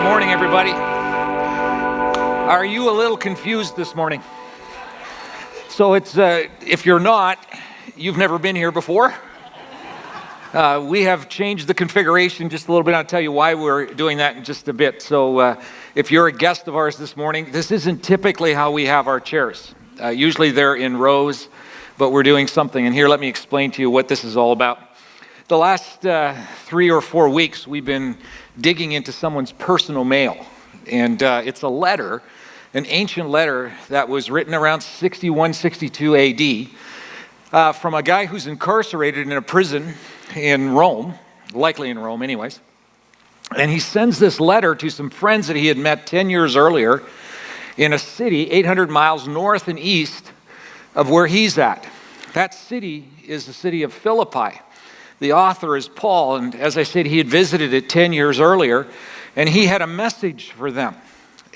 morning, everybody. Are you a little confused this morning? So if you're not, you've never been here before. We have changed the configuration just a little bit. I'll tell you why we're doing that in just a bit. So if you're a guest of ours this morning, this isn't typically how we have our chairs. Usually they're in rows, but we're doing something. And here, let me explain to you what this is all about. The last 3 or 4 weeks, we've been digging into someone's personal mail. And it's a letter, an ancient letter that was written around 61, 62 AD from a guy who's incarcerated in a prison in Rome, likely in Rome anyways. And he sends this letter to some friends that he had met 10 years earlier in a city 800 miles north and east of where he's at. That city is the city of Philippi. The author is Paul, and as I said, he had visited it 10 years earlier, and he had a message for them.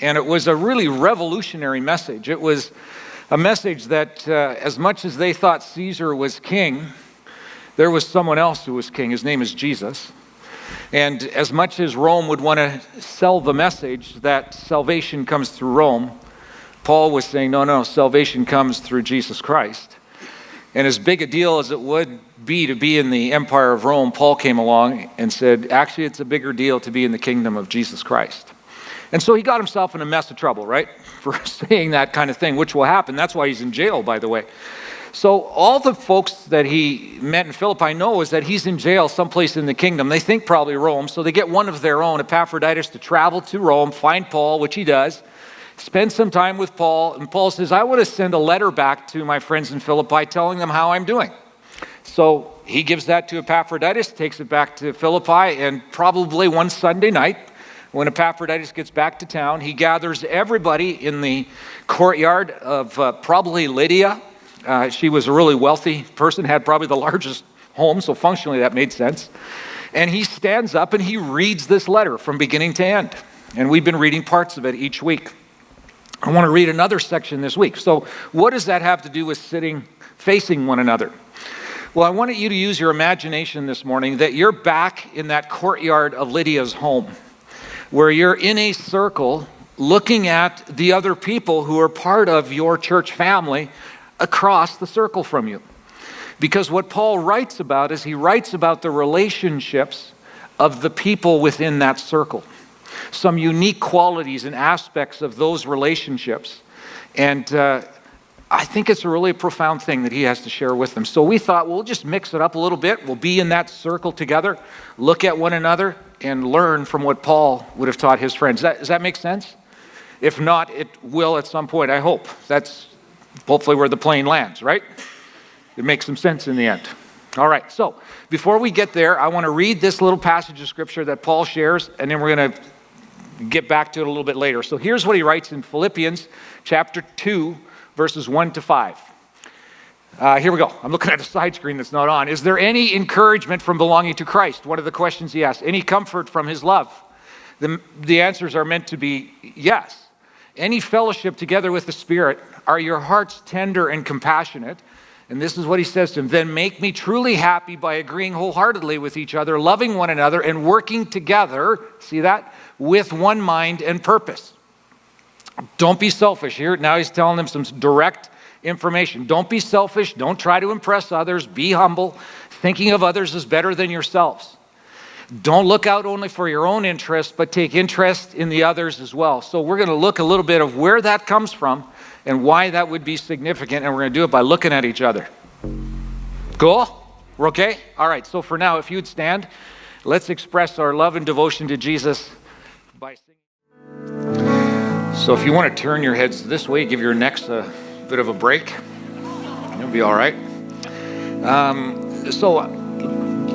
And it was a really revolutionary message. It was a message that as much as they thought Caesar was king, there was someone else who was king. His name is Jesus. And as much as Rome would want to sell the message that salvation comes through Rome, Paul was saying, no, salvation comes through Jesus Christ. And as big a deal as it would be to be in the empire of Rome, Paul came along and said, actually, it's a bigger deal to be in the kingdom of Jesus Christ. And so he got himself in a mess of trouble, right, for saying that kind of thing, which will happen. That's why he's in jail, by the way. So all the folks that he met in Philippi know is that he's in jail someplace in the kingdom. They think probably Rome, so they get one of their own, Epaphroditus, to travel to Rome, find Paul, which he does, spend some time with Paul, and Paul says, I want to send a letter back to my friends in Philippi telling them how I'm doing. So he gives that to Epaphroditus, takes it back to Philippi, and probably one Sunday night, when Epaphroditus gets back to town, he gathers everybody in the courtyard of probably Lydia. She was a really wealthy person, had probably the largest home, so functionally that made sense. And he stands up and he reads this letter from beginning to end. And we've been reading parts of it each week. I want to read another section this week. So what does that have to do with facing one another? Well, I wanted you to use your imagination this morning that you're back in that courtyard of Lydia's home, where you're in a circle looking at the other people who are part of your church family across the circle from you. Because what Paul writes about is he writes about the relationships of the people within that circle. Some unique qualities and aspects of those relationships. And I think it's a really profound thing that he has to share with them. So we thought we'll just mix it up a little bit. We'll be in that circle together, look at one another, and learn from what Paul would have taught his friends. Does that make sense? If not, it will at some point, I hope. That's hopefully where the plane lands, right? It makes some sense in the end. All right, so before we get there, I want to read this little passage of scripture that Paul shares, and then we're going to get back to it a little bit later. So here's what he writes in Philippians chapter 2, verses 1 to 5. Here we go. I'm looking at a side screen that's not on. Is there any encouragement from belonging to Christ? One of the questions he asked. Any comfort from his love? The answers are meant to be yes. Any fellowship together with the Spirit? Are your hearts tender and compassionate? And this is what he says to him. Then make me truly happy by agreeing wholeheartedly with each other, loving one another, and working together, see that, with one mind and purpose. Don't be selfish here. Now he's telling them some direct information. Don't be selfish. Don't try to impress others. Be humble. Thinking of others is better than yourselves. Don't look out only for your own interest, but take interest in the others as well. So we're going to look a little bit of where that comes from and why that would be significant, and we're going to do it by looking at each other. Cool? We're okay? All right, so for now, if you'd stand, let's express our love and devotion to Jesus by singing. So if you want to turn your heads this way, give your necks a bit of a break. You'll be all right. So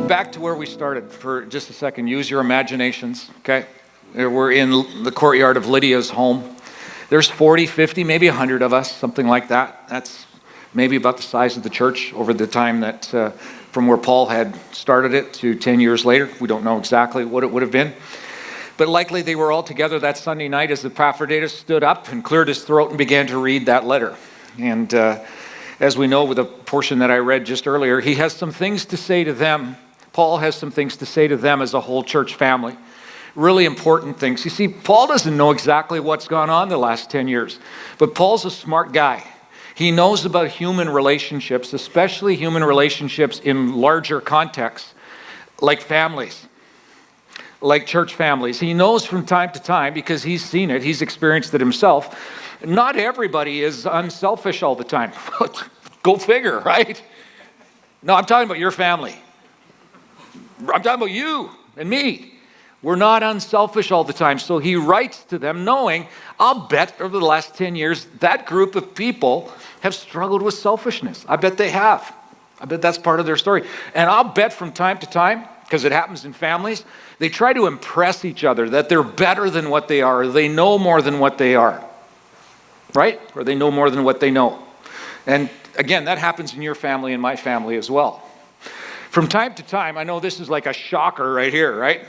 back to where we started for just a second. Use your imaginations, okay? We're in the courtyard of Lydia's home. There's 40, 50, maybe 100 of us, something like that. That's maybe about the size of the church over the time that from where Paul had started it to 10 years later. We don't know exactly what it would have been. But likely they were all together that Sunday night as Epaphroditus stood up and cleared his throat and began to read that letter. And as we know with the portion that I read just earlier, he has some things to say to them. Paul has some things to say to them as a whole church family really important things. You see, Paul doesn't know exactly what's gone on the last 10 years, but Paul's a smart guy. He knows about human relationships, especially human relationships in larger contexts, like families, like church families. He knows from time to time, because he's seen it, he's experienced it himself, not everybody is unselfish all the time. Go figure, right? No, I'm talking about your family. I'm talking about you and me. We're not unselfish all the time. So he writes to them knowing, I'll bet over the last 10 years, that group of people have struggled with selfishness. I bet they have. I bet that's part of their story. And I'll bet from time to time, because it happens in families, they try to impress each other that they're better than what they are, or they know more than what they are. Right? Or they know more than what they know. And again, that happens in your family and my family as well. From time to time, I know this is like a shocker right here, right?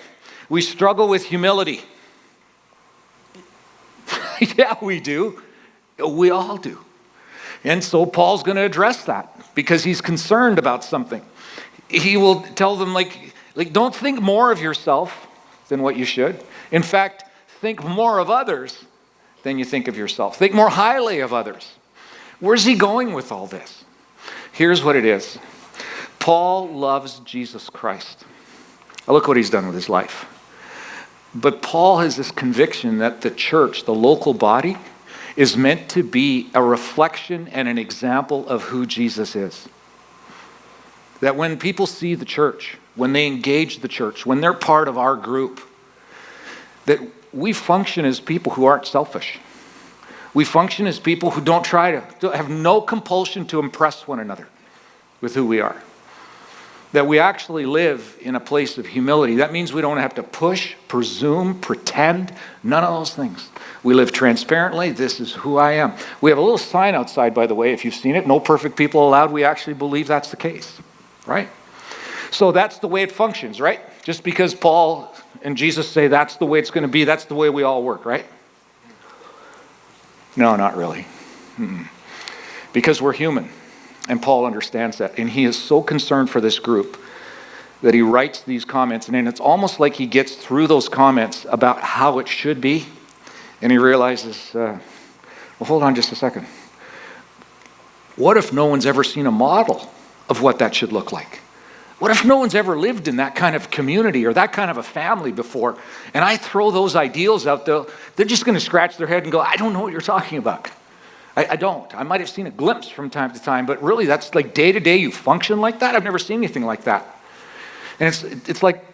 We struggle with humility. Yeah, we do. We all do. And so Paul's going to address that because he's concerned about something. He will tell them, like don't think more of yourself than what you should. In fact, think more of others than you think of yourself. Think more highly of others. Where's he going with all this? Here's what it is. Paul loves Jesus Christ. Now look what he's done with his life. But Paul has this conviction that the church, the local body, is meant to be a reflection and an example of who Jesus is. That when people see the church, when they engage the church, when they're part of our group, that we function as people who aren't selfish. We function as people who don't have no compulsion to impress one another with who we are. That we actually live in a place of humility. That means we don't have to push, presume, pretend, none of those things. We live transparently. This is who I am. We have a little sign outside, by the way, if you've seen it, no perfect people allowed. We actually believe that's the case, right? So that's the way it functions, right? Just because Paul and Jesus say that's the way it's going to be, that's the way we all work, right? No, not really. Because we're human. And Paul understands that. And he is so concerned for this group that he writes these comments. And then it's almost like he gets through those comments about how it should be. And he realizes, well, hold on just a second. What if no one's ever seen a model of what that should look like? What if no one's ever lived in that kind of community or that kind of a family before? And I throw those ideals out there, they're just going to scratch their head and go, I don't know what you're talking about. I don't. I might have seen a glimpse from time to time, but really that's like day to day you function like that? I've never seen anything like that. And it's like,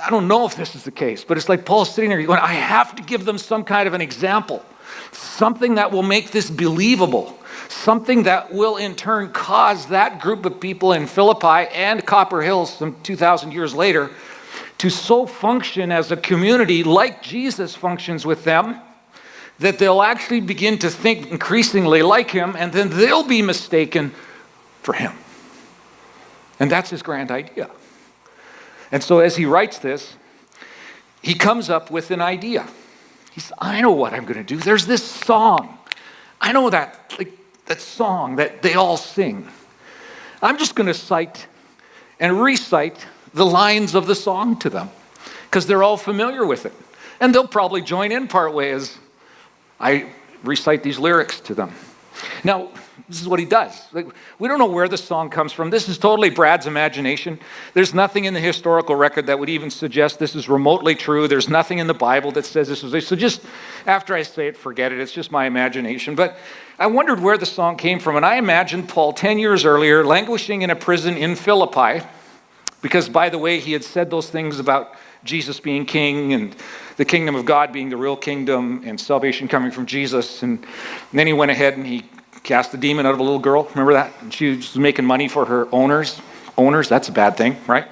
I don't know if this is the case, but it's like Paul's sitting there going, I have to give them some kind of an example, something that will make this believable, something that will in turn cause that group of people in Philippi and Copper Hills some 2,000 years later to so function as a community like Jesus functions with them, that they'll actually begin to think increasingly like him, and then they'll be mistaken for him. And that's his grand idea. And so as he writes this, he comes up with an idea. He says, I know what I'm going to do. There's this song. I know that song that they all sing. I'm just going to cite and recite the lines of the song to them because they're all familiar with it. And they'll probably join in partway as I recite these lyrics to them. Now, this is what he does. We don't know where the song comes from. This is totally Brad's imagination. There's nothing in the historical record that would even suggest this is remotely true. There's nothing in the Bible that says this was this. So just after I say it, forget it. It's just my imagination. But I wondered where the song came from. And I imagined Paul 10 years earlier languishing in a prison in Philippi because, by the way, he had said those things about Jesus being king and the kingdom of God being the real kingdom and salvation coming from Jesus. And then he went ahead and he cast the demon out of a little girl. Remember that? And she was making money for her owners. Owners, that's a bad thing, right?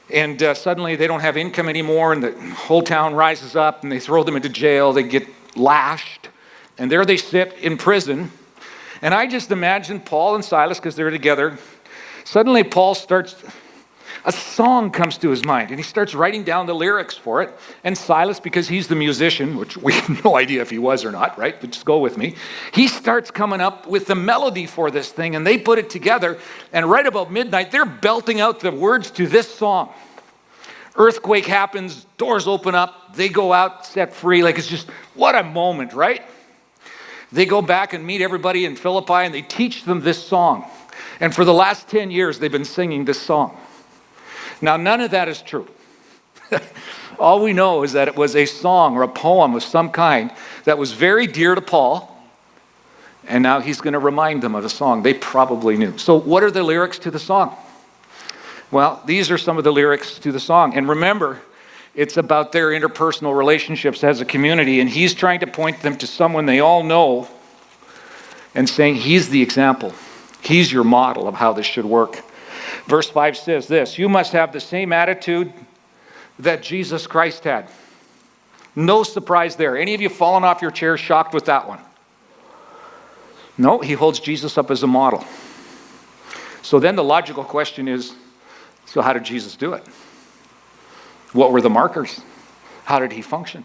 And suddenly they don't have income anymore and the whole town rises up and they throw them into jail. They get lashed. And there they sit in prison. And I just imagine Paul and Silas, because they're together, suddenly Paul starts... a song comes to his mind, and he starts writing down the lyrics for it. And Silas, because he's the musician, which we have no idea if he was or not, right? But just go with me. He starts coming up with the melody for this thing, and they put it together. And right about midnight, they're belting out the words to this song. Earthquake happens, doors open up, they go out set free. Like, it's just, what a moment, right? They go back and meet everybody in Philippi and they teach them this song. And for the last 10 years, they've been singing this song. Now, none of that is true. All we know is that it was a song or a poem of some kind that was very dear to Paul. And now he's going to remind them of the song they probably knew. So what are the lyrics to the song? Well, these are some of the lyrics to the song. And remember, it's about their interpersonal relationships as a community. And he's trying to point them to someone they all know and saying he's the example. He's your model of how this should work. Verse 5 says this, you must have the same attitude that Jesus Christ had. No surprise there. Any of you fallen off your chair shocked with that one? No, he holds Jesus up as a model. So then the logical question is, so how did Jesus do it? What were the markers? How did he function?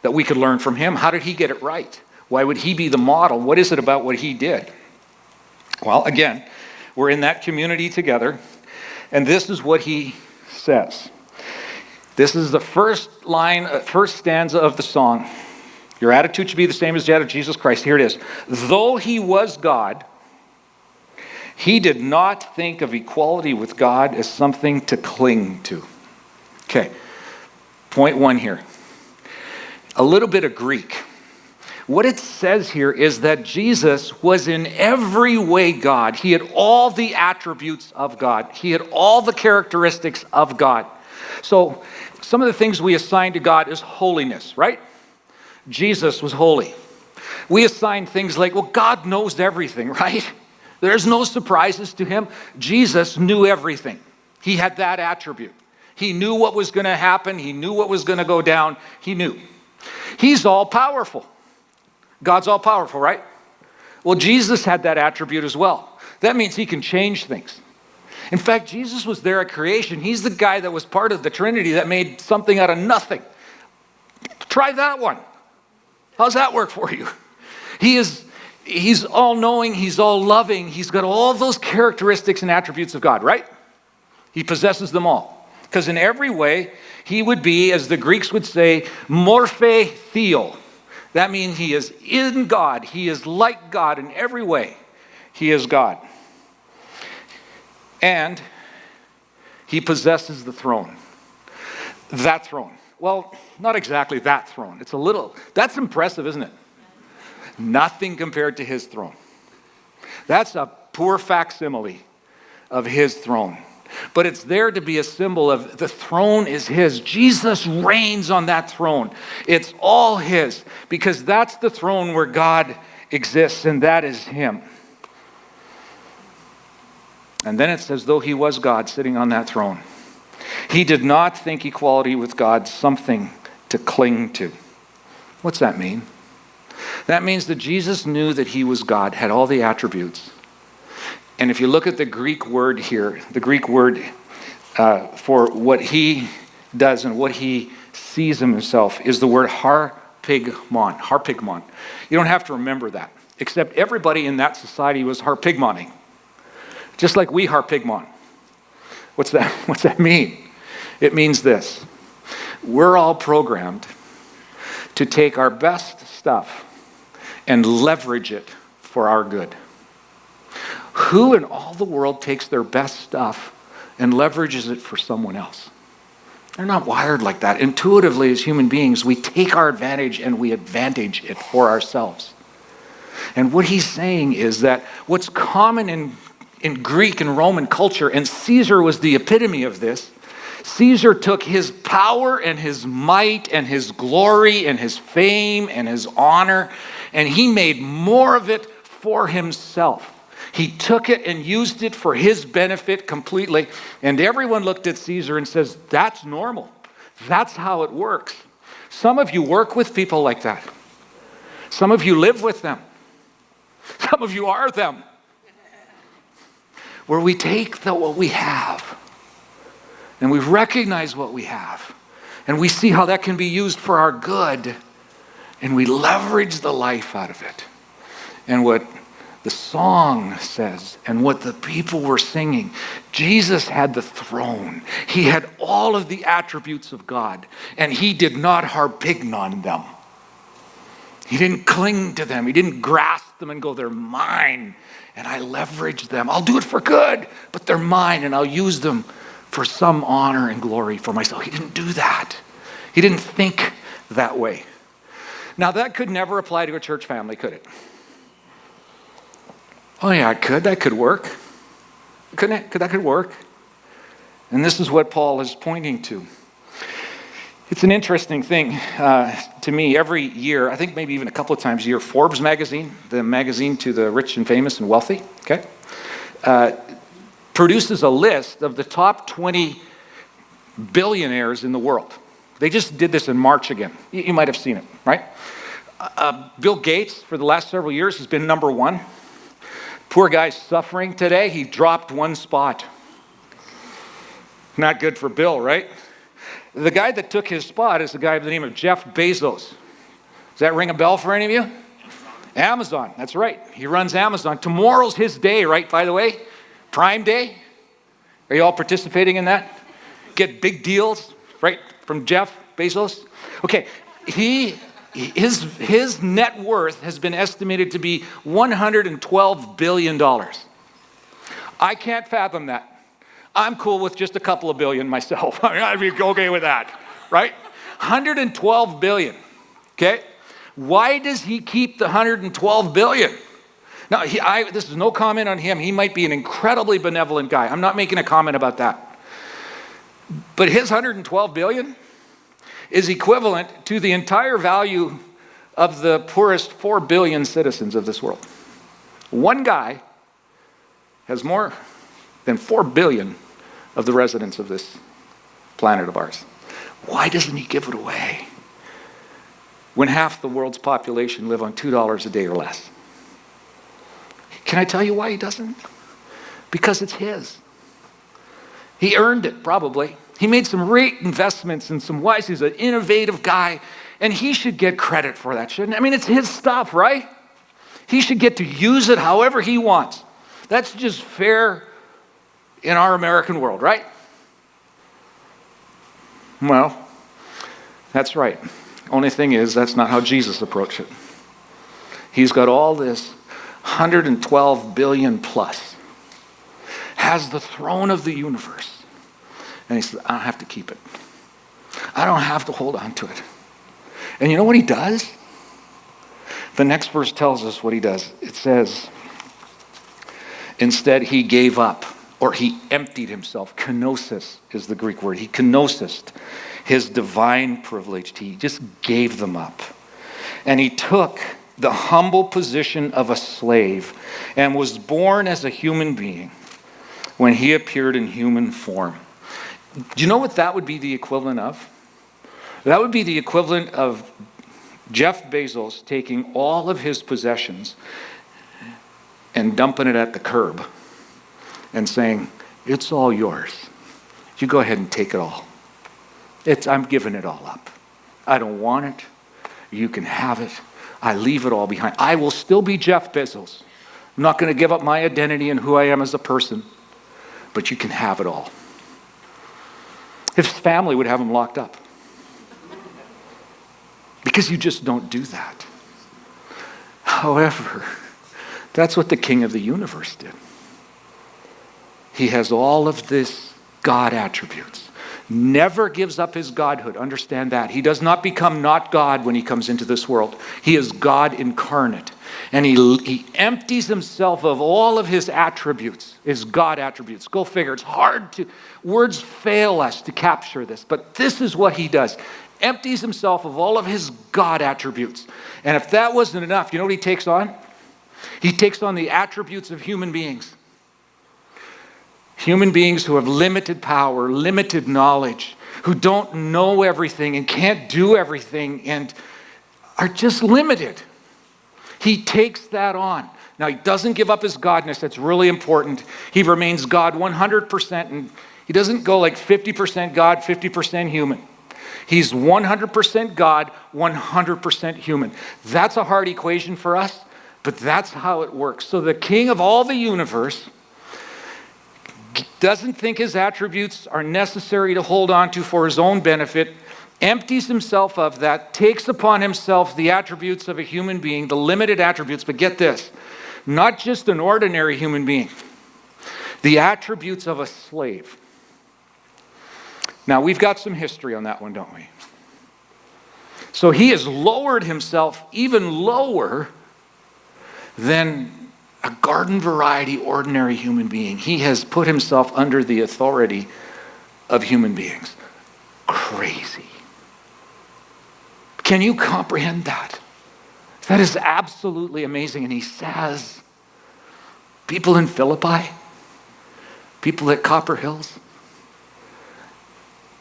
That we could learn from him. How did he get it right? Why would he be the model? What is it about what he did? Well, again, we're in that community together, and this is what he says. This is the first line, first stanza of the song. Your attitude should be the same as that of Jesus Christ. Here it is. Though he was God, he did not think of equality with God as something to cling to. Okay, point one here. A little bit of Greek. What it says here is that Jesus was in every way God. He had all the attributes of God. He had all the characteristics of God. So some of the things we assign to God is holiness, right? Jesus was holy. We assign things like, well, God knows everything, right? There's no surprises to him. Jesus knew everything. He had that attribute. He knew what was going to happen. He knew what was going to go down. He knew. He's all powerful. God's all powerful, right? Well, Jesus had that attribute as well. That means he can change things. In fact, Jesus was there at creation. He's the guy that was part of the Trinity that made something out of nothing. Try that one. How's that work for you? He's all-knowing, he's all-loving, he's got all those characteristics and attributes of God, right? He possesses them all. Because in every way, he would be, as the Greeks would say, morphe theo. That means he is in God. He is like God in every way. He is God. And he possesses the throne. That throne. Well, not exactly that throne. It's a little, that's impressive, isn't it? Nothing compared to his throne. That's a poor facsimile of his throne. But it's there to be a symbol of the throne is his. Jesus reigns on that throne. It's all his because that's the throne where God exists, and that is him. And then it says, though he was God sitting on that throne, he did not think equality with God something to cling to. What's that mean? That means that Jesus knew that he was God, had all the attributes. And if you look at the Greek word here, the Greek word for what he does and what he sees in himself is the word harpigmon. Harpigmon. You don't have to remember that, except everybody in that society was harpigmoning, just like we harpigmon. What's that mean? It means this. We're all programmed to take our best stuff and leverage it for our good. Who in all the world takes their best stuff and leverages it for someone else? They're not wired like that. Intuitively, as human beings, we take our advantage and we advantage it for ourselves. And what he's saying is that what's common in Greek and Roman culture, and Caesar was the epitome of this, Caesar took his power and his might and his glory and his fame and his honor, and he made more of it for himself. He took it and used it for his benefit completely. And everyone looked at Caesar and says, that's normal. That's how it works. Some of you work with people like that. Some of you live with them. Some of you are them. Where we take what we have and we recognize what we have and we see how that can be used for our good and we leverage the life out of it. And what The song says, and what the people were singing, Jesus had the throne. He had all of the attributes of God, and he did not harping on them. He didn't cling to them. He didn't grasp them and go, they're mine, and I leverage them. I'll do it for good, but they're mine, and I'll use them for some honor and glory for myself. He didn't do that. He didn't think that way. Now, that could never apply to a church family, could it? Oh yeah, it could. That could work. Couldn't it? That could work. And this is what Paul is pointing to. It's an interesting thing to me. Every year, I think maybe even a couple of times a year, Forbes magazine, the magazine to the rich and famous and wealthy, okay, produces a list of the top 20 billionaires in the world. They just did this in March again. You might have seen it, right? Bill Gates, for the last several years, has been number one. Poor guy's suffering today. He dropped one spot. Not good for Bill, right? The guy that took his spot is the guy by the name of Jeff Bezos. Does that ring a bell for any of you? Amazon, that's right. He runs Amazon. Tomorrow's his day, right, by the way? Prime Day. Are you all participating in that? Get big deals, right, from Jeff Bezos? Okay, his net worth has been estimated to be $112 billion. I can't fathom that. I'm cool with just a couple of billion myself. I'd be okay with that, right? 112 billion, okay? Why does he keep the 112 billion? Now, this is no comment on him. He might be an incredibly benevolent guy. I'm not making a comment about that. But his 112 billion is equivalent to the entire value of the poorest 4 billion citizens of this world. One guy has more than 4 billion of the residents of this planet of ours. Why doesn't he give it away when half the world's population live on $2 a day or less? Can I tell you why he doesn't? Because it's his. He earned it, probably. He made some great investments and some wise. He's an innovative guy, and he should get credit for that, shouldn't he? I mean, it's his stuff, right? He should get to use it however he wants. That's just fair in our American world, right? Well, that's right. Only thing is, that's not how Jesus approached it. He's got all this 112 billion plus, has the throne of the universe. And he says, I don't have to keep it. I don't have to hold on to it. And you know what he does? The next verse tells us what he does. It says, instead he gave up, or he emptied himself. Kenosis is the Greek word. He kenosised his divine privilege. He just gave them up. And he took the humble position of a slave and was born as a human being when he appeared in human form. Do you know what that would be the equivalent of? That would be the equivalent of Jeff Bezos taking all of his possessions and dumping it at the curb and saying, it's all yours. You go ahead and take it all. I'm giving it all up. I don't want it. You can have it. I leave it all behind. I will still be Jeff Bezos. I'm not going to give up my identity and who I am as a person, but you can have it all. His family would have him locked up. Because you just don't do that. However, that's what the King of the universe did. He has all of this God attributes. Never gives up his godhood. Understand that. He does not become not God when he comes into this world. He is God incarnate. And he empties himself of all of his attributes, his God attributes. Go figure. It's hard to, words fail us to capture this. But this is what he does. Empties himself of all of his God attributes. And if that wasn't enough, you know what he takes on? He takes on the attributes of human beings. Human beings who have limited power, limited knowledge, who don't know everything and can't do everything and are just limited. He takes that on. Now, he doesn't give up his godness. That's really important. He remains God 100%, and he doesn't go like 50% God, 50% human. He's 100% God, 100% human. That's a hard equation for us. But that's how it works. So the king of all the universe doesn't think his attributes are necessary to hold on to for his own benefit, empties himself of that, takes upon himself the attributes of a human being, the limited attributes, but get this, not just an ordinary human being, the attributes of a slave. Now, we've got some history on that one, don't we? So he has lowered himself even lower than a garden variety ordinary human being. He has put himself under the authority of human beings. Crazy. Can you comprehend that? That is absolutely amazing. And he says, people in Philippi, people at Copper Hills,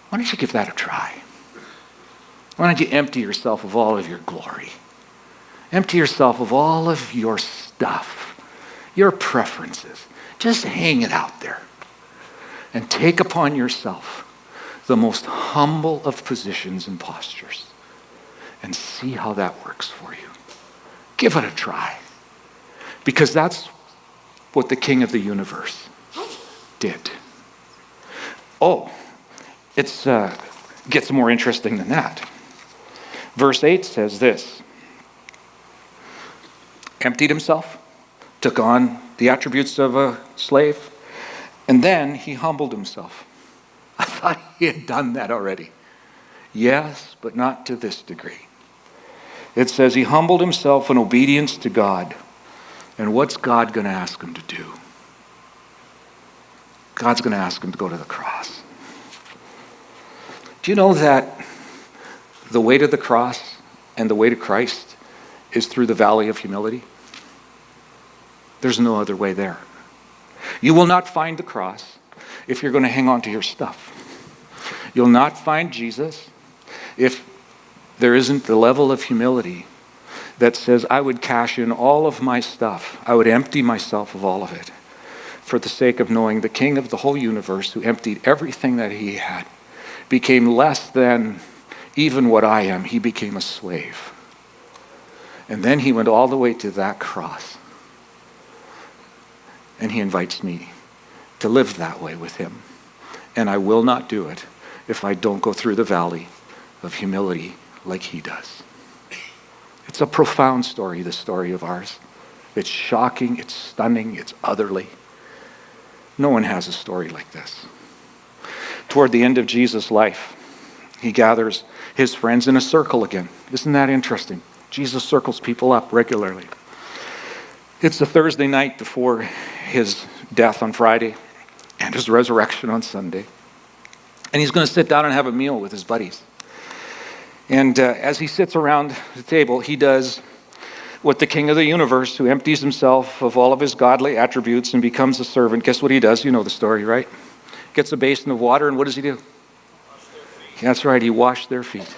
why don't you give that a try? Why don't you empty yourself of all of your glory? Empty yourself of all of your stuff, your preferences. Just hang it out there and take upon yourself the most humble of positions and postures and see how that works for you. Give it a try, because that's what the King of the universe did. Oh, it gets more interesting than that. Verse 8 says this: emptied himself, took on the attributes of a slave, and then he humbled himself. I thought he had done that already. Yes, but not to this degree. It says he humbled himself in obedience to God. And what's God going to ask him to do? God's going to ask him to go to the cross. Do you know that the way to the cross and the way to Christ is through the valley of humility? There's no other way there. You will not find the cross if you're going to hang on to your stuff. You'll not find Jesus if there isn't the level of humility that says, I would cash in all of my stuff. I would empty myself of all of it for the sake of knowing the King of the whole universe, who emptied everything that he had, became less than even what I am. He became a slave. And then he went all the way to that cross. And he invites me to live that way with him. And I will not do it if I don't go through the valley of humility like he does. It's a profound story, this story of ours. It's shocking, it's stunning, it's otherly. No one has a story like this. Toward the end of Jesus' life, he gathers his friends in a circle again. Isn't that interesting? Jesus circles people up regularly. It's the Thursday night before his death on Friday and his resurrection on Sunday. And he's going to sit down and have a meal with his buddies. And as he sits around the table, he does what the King of the universe, who empties himself of all of his godly attributes and becomes a servant. Guess what he does? You know the story, right? Gets a basin of water, and what does he do? That's right, he washed their feet.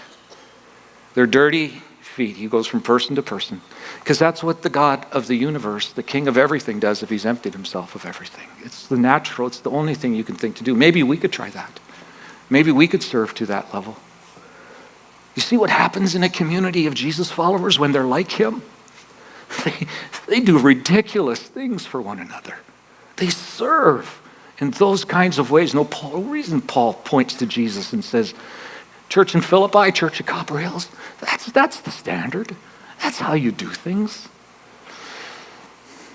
Their dirty feet. He goes from person to person. Because that's what the God of the universe, the King of everything, does if he's emptied himself of everything. It's the natural, it's the only thing you can think to do. Maybe we could try that. Maybe we could serve to that level. You see what happens in a community of Jesus followers when they're like him? They do ridiculous things for one another. They serve in those kinds of ways. No reason Paul points to Jesus and says, church in Philippi, church at Copper Hills, that's the standard. That's how you do things.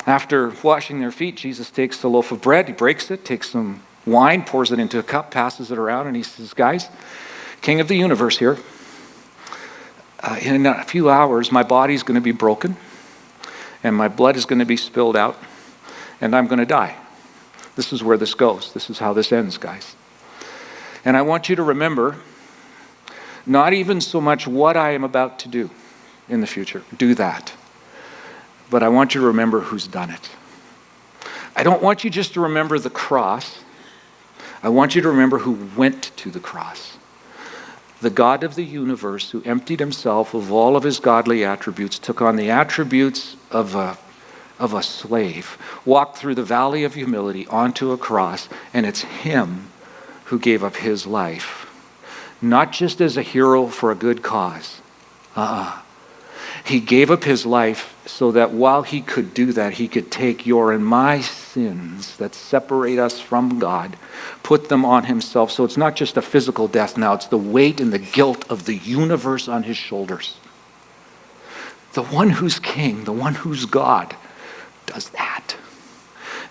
After washing their feet, Jesus takes a loaf of bread, he breaks it, takes some wine, pours it into a cup, passes it around, and he says, guys, King of the universe here, in a few hours, my body's going to be broken, and my blood is going to be spilled out, and I'm going to die. This is where this goes. This is how this ends, guys. And I want you to remember, not even so much what I am about to do in the future. Do that. But I want you to remember who's done it. I don't want you just to remember the cross. I want you to remember who went to the cross. The God of the universe, who emptied himself of all of his godly attributes, took on the attributes of a slave, walked through the valley of humility onto a cross, and it's him who gave up his life, not just as a hero for a good cause. He gave up his life so that while he could do that, he could take your and my sins that separate us from God, put them on himself. So it's not just a physical death now, it's the weight and the guilt of the universe on his shoulders. The one who's king, the one who's God, does that.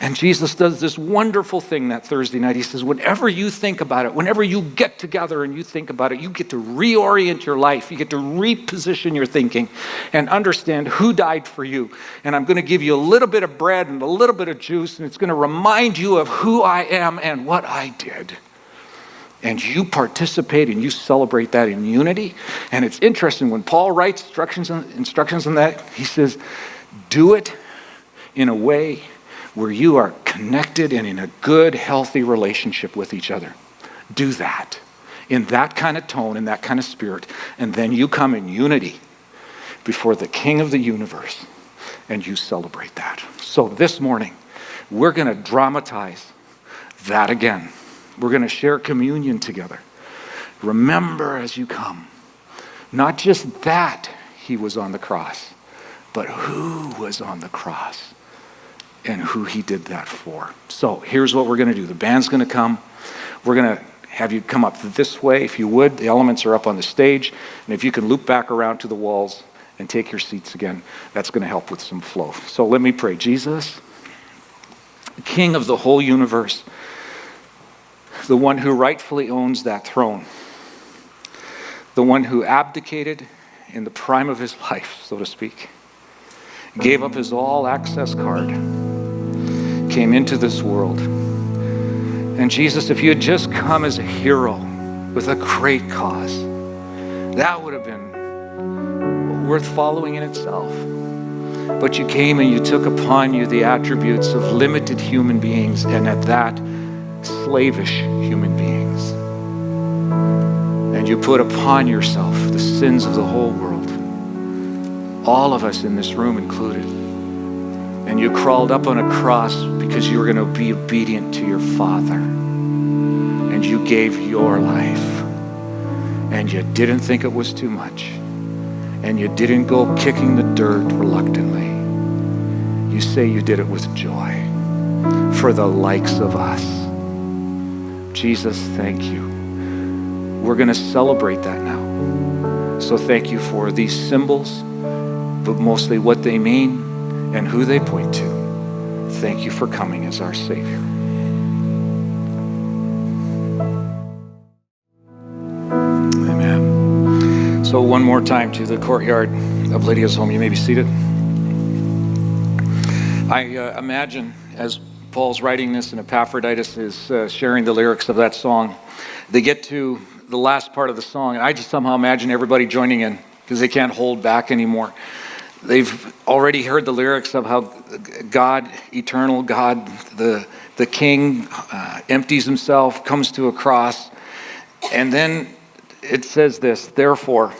And Jesus does this wonderful thing that Thursday night. He says, whenever you think about it, whenever you get together and you think about it, you get to reorient your life. You get to reposition your thinking and understand who died for you. And I'm going to give you a little bit of bread and a little bit of juice, and it's going to remind you of who I am and what I did. And you participate and you celebrate that in unity. And it's interesting, when Paul writes instructions on that, he says, do it in a way where you are connected and in a good, healthy relationship with each other. Do that in that kind of tone, in that kind of spirit, and then you come in unity before the King of the universe, and you celebrate that. So this morning, we're going to dramatize that again. We're going to share communion together. Remember as you come, not just that he was on the cross, but who was on the cross and who he did that for. So here's what we're going to do. The band's going to come. We're going to have you come up this way, if you would. The elements are up on the stage. And if you can loop back around to the walls and take your seats again, that's going to help with some flow. So let me pray. Jesus, King of the whole universe, the one who rightfully owns that throne, the one who abdicated in the prime of his life, so to speak, gave up his all-access card, came into this world. And Jesus, if you had just come as a hero with a great cause, that would have been worth following in itself. But you came and you took upon you the attributes of limited human beings, and at that, slavish human beings. And you put upon yourself the sins of the whole world, all of us in this room included. And you crawled up on a cross because you were going to be obedient to your Father. And you gave your life. And you didn't think it was too much. And you didn't go kicking the dirt reluctantly. You say you did it with joy for the likes of us. Jesus, thank you. We're going to celebrate that now. So thank you for these symbols, but mostly what they mean and who they point to. Thank you for coming as our Savior. Amen. So one more time to the courtyard of Lydia's home. You may be seated. I imagine as Paul's writing this and Epaphroditus is sharing the lyrics of that song, they get to the last part of the song, and I just somehow imagine everybody joining in because they can't hold back anymore. They've already heard the lyrics of how God, eternal God, the King, empties himself, comes to a cross. And then it says this, therefore,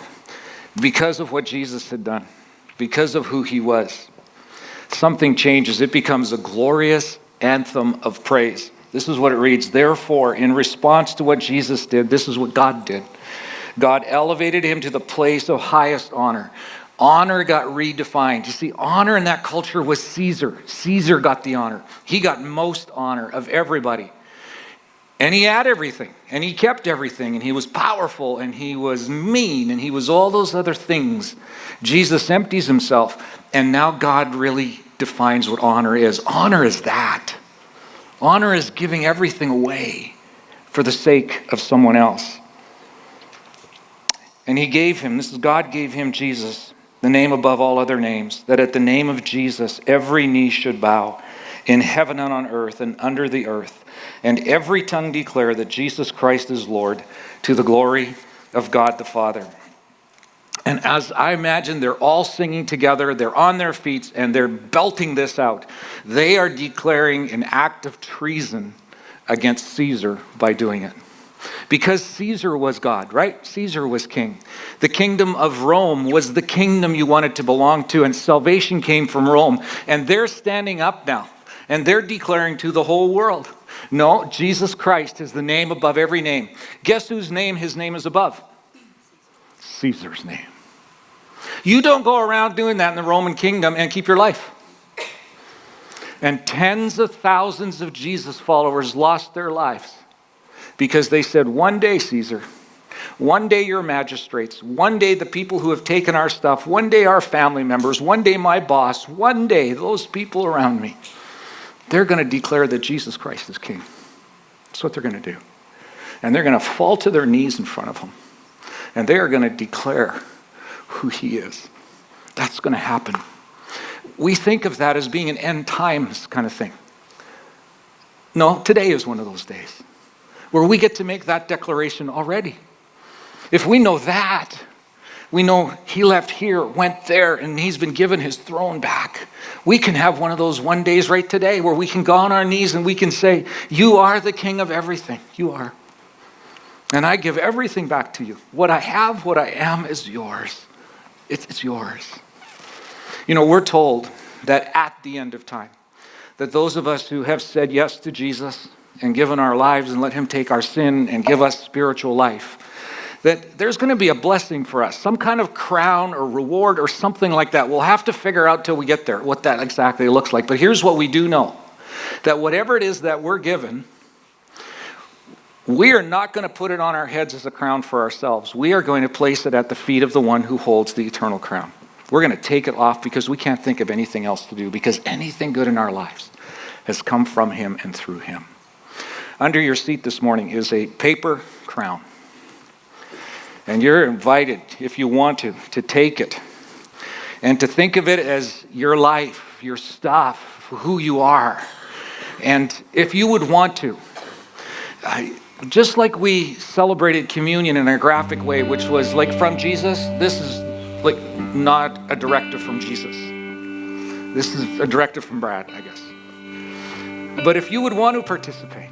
because of what Jesus had done, because of who he was, something changes. It becomes a glorious anthem of praise. This is what it reads. Therefore, in response to what Jesus did, this is what God did. God elevated him to the place of highest honor. Honor got redefined. You see, honor in that culture was Caesar. Caesar got the honor. He got most honor of everybody. And he had everything. And he kept everything. And he was powerful. And he was mean. And he was all those other things. Jesus empties himself. And now God really defines what honor is. Honor is that. Honor is giving everything away for the sake of someone else. And he gave him, this is God gave him Jesus, the name above all other names, that at the name of Jesus every knee should bow in heaven and on earth and under the earth, and every tongue declare that Jesus Christ is Lord, to the glory of God the Father. And as I imagine they're all singing together, they're on their feet, and they're belting this out. They are declaring an act of treason against Caesar by doing it. Because Caesar was God, right? Caesar was king. The kingdom of Rome was the kingdom you wanted to belong to, and salvation came from Rome. And they're standing up now, and they're declaring to the whole world, no, Jesus Christ is the name above every name. Guess whose name his name is above? Caesar's name. You don't go around doing that in the Roman kingdom and keep your life. And tens of thousands of Jesus followers lost their lives because they said, one day, Caesar, one day your magistrates, one day the people who have taken our stuff, one day our family members, one day my boss, one day those people around me, they're going to declare that Jesus Christ is king. That's what they're going to do. And they're going to fall to their knees in front of him. And they are going to declare who he is. That's going to happen. We think of that as being an end times kind of thing. No, today is one of those days where we get to make that declaration already. If we know that, we know he left here, went there, and he's been given his throne back. We can have one of those one days right today where we can go on our knees and we can say, you are the king of everything. You are. And I give everything back to you. What I have, what I am is yours. It's yours. You know, we're told that at the end of time, that those of us who have said yes to Jesus and given our lives and let him take our sin and give us spiritual life, that there's going to be a blessing for us, some kind of crown or reward or something like that. We'll have to figure out till we get there what that exactly looks like. But here's what we do know, that whatever it is that we're given, we are not going to put it on our heads as a crown for ourselves. We are going to place it at the feet of the one who holds the eternal crown. We're going to take it off because we can't think of anything else to do, because anything good in our lives has come from him and through him. Under your seat this morning is a paper crown. And you're invited, if you want to take it and to think of it as your life, your stuff, who you are. And if you would want to, just like we celebrated communion in a graphic way, which was like from Jesus, this is like not a directive from Jesus. This is a directive from Brad, I guess. But if you would want to participate,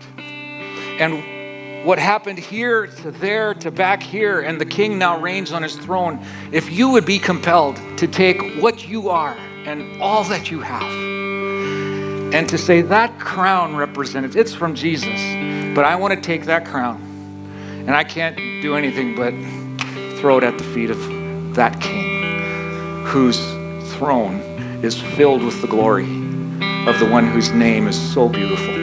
and what happened here to there to back here, and the king now reigns on his throne, if you would be compelled to take what you are and all that you have, and to say that crown represents, it's from Jesus, but I want to take that crown, and I can't do anything but throw it at the feet of that king, whose throne is filled with the glory of the one whose name is so beautiful.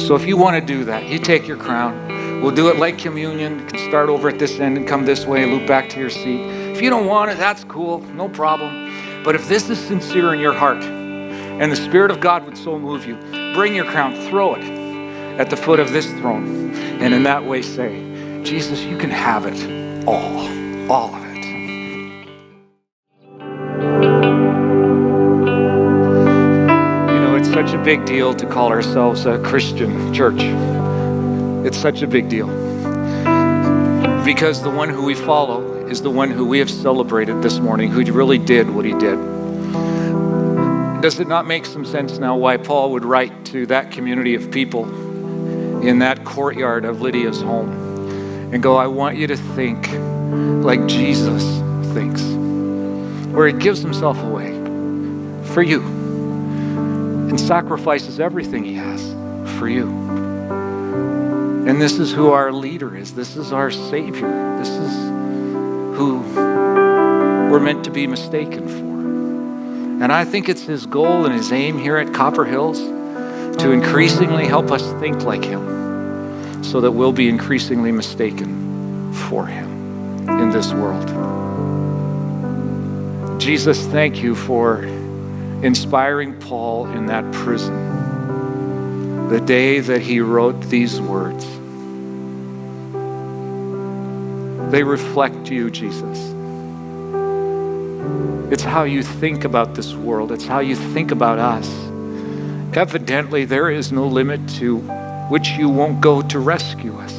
So if you want to do that, you take your crown. We'll do it like communion. You can start over at this end and come this way, loop back to your seat. If you don't want it, that's cool, no problem. But if this is sincere in your heart, and the Spirit of God would so move you, bring your crown, throw it at the foot of this throne, and in that way say, Jesus, you can have it all of it. It's such a big deal to call ourselves a Christian church. It's such a big deal because the one who we follow is the one who we have celebrated this morning, who really did what he did. Does it not make some sense now why Paul would write to that community of people in that courtyard of Lydia's home and go, I want you to think like Jesus thinks, where he gives himself away for you and sacrifices everything he has for you. And this is who our leader is. This is our Savior. This is who we're meant to be mistaken for. And I think it's his goal and his aim here at Copper Hills to increasingly help us think like him so that we'll be increasingly mistaken for him in this world. Jesus, thank you for inspiring Paul in that prison, the day that he wrote these words. They reflect you, Jesus. It's how you think about this world. It's how you think about us. Evidently, there is no limit to which you won't go to rescue us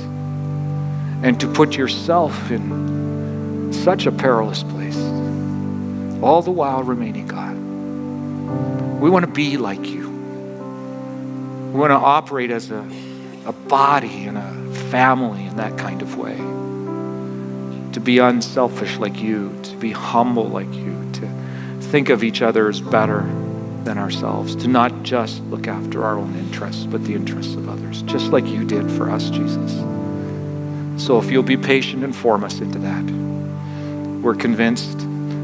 and to put yourself in such a perilous place, all the while remaining God. We want to be like you. We want to operate as a body and a family in that kind of way. To be unselfish like you, to be humble like you, to think of each other as better than ourselves, to not just look after our own interests, but the interests of others, just like you did for us, Jesus. So if you'll be patient and form us into that, we're convinced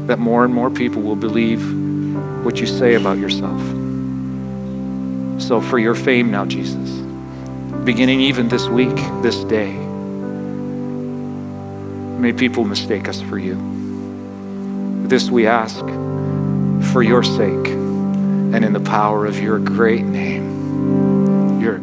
that more and more people will believe what you say about yourself. So for your fame now, Jesus, beginning even this week, this day, may people mistake us for you. This we ask for your sake and in the power of your great name. Your